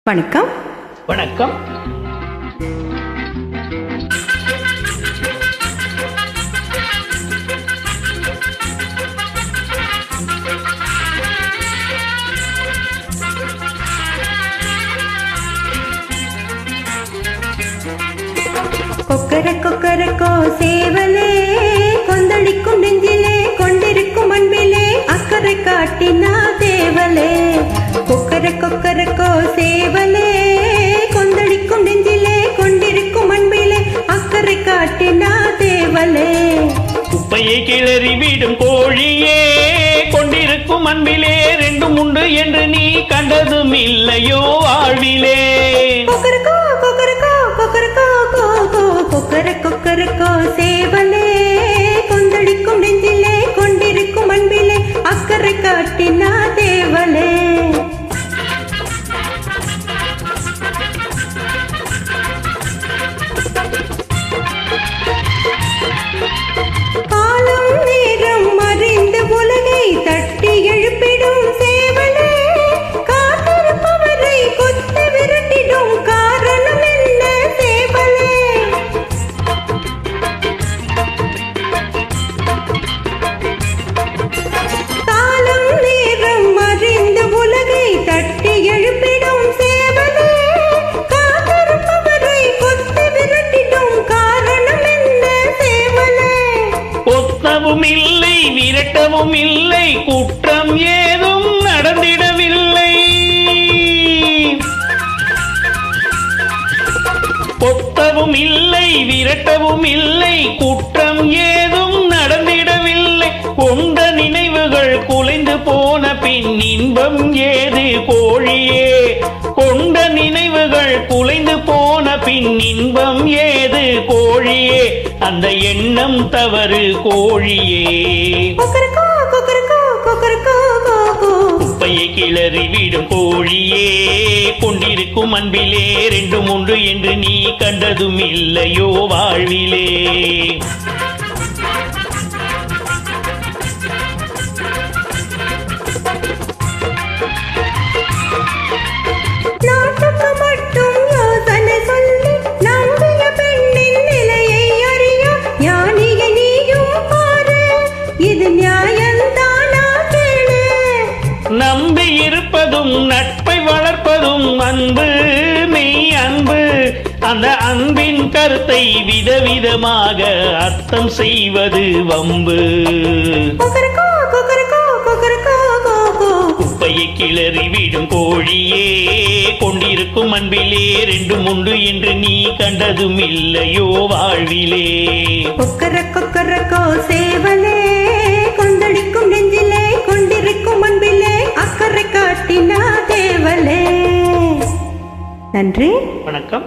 வணக்கம். வணக்கம். கொக்கரக்கோ சேவலே கொந்தளிக்கும் நெஞ்சிலே கொண்டிருக்கும் அன்பிலே அக்கறை காட்டினா தேவலே. கொக்கரக்கோ சேவலே கொந்தளிக்கும் நெஞ்சிலே கொண்டிருக்கும் அன்பிலே அக்கறை காட்டினா தேவலே. குப்பையை கிளறி விடும் கோழியே கொண்டிருக்கும் அன்பிலே ரெண்டும் உண்டு என்று நீ கண்டதும் இல்லையோ வாழ்விலே. கொக்கரக்கோ சேவலே கொந்தளிக்கும் நெஞ்சிலே கொண்டிருக்கும் அன்பிலே அக்கறை காட்டினா தேவலே. காலம் நேரம் அறிந்து உலகை தட்டி எழுப்பிடும் சேவலே காத்திருப்பவரை கொத்து விரட்டிடும் காரணம் என்ன சேவலே. காலம் நேரம் அறிந்து உலகை தட்டி எழுப்பிடும் சேவலே காத்திருப்பவரை கொத்து விரட்டிடும் காரணம் என்ன சேவலே. கொத்தவும் இல்லை விரட்டவும் இல்லை குற்றம் ஏதும் நடந்திடவில்லை. கொத்தவும் இல்லை விரட்டவும் இல்லை குற்றம் ஏதும் நடந்திடவில்லை. கொண்ட நினைவுகள் குலைந்து போன பின் இன்பம் ஏது கோழியே. கொண்ட நினைவுகள் குலைந்து போன பின் இன்பம் ஏது கோழியே. அந்த எண்ணம் தவறு கோழியே. குப்பையை கிளறி விடும் கோழியே கொண்டிருக்கும் அன்பிலே ரெண்டும் உண்டு என்று நீ கண்டதும் இல்லையோ வாழ்விலே. நாட்டுக்கு மட்டும் யோசனை சொல்லி நம்பிய பெண்ணின் நிலையை அறிய ஞானியை நீயும் பாரு. இது நியாயந்தானா கேளு. நம்பி இருப்பதும் நட்பை வளர்ப்பதும் அன்பு மெய் அன்பு. அந்த அன்பின் கருத்தை விதவிதமாக அர்த்தம் செய்வது வம்பு. குப்பையை கிளறி விடும் கோழியே கொண்டிருக்கும் அன்பிலே ரெண்டும் உண்டு என்று நீ கண்டதும் இல்லையோ வாழ்விலே. கொக்கரக்கோ சேவலே கொந்தளிக்கும் நெஞ்சிலே கொண்டிருக்கும் அன்பிலே அக்கறை காட்டினா தேவலே. நன்றி. வணக்கம்.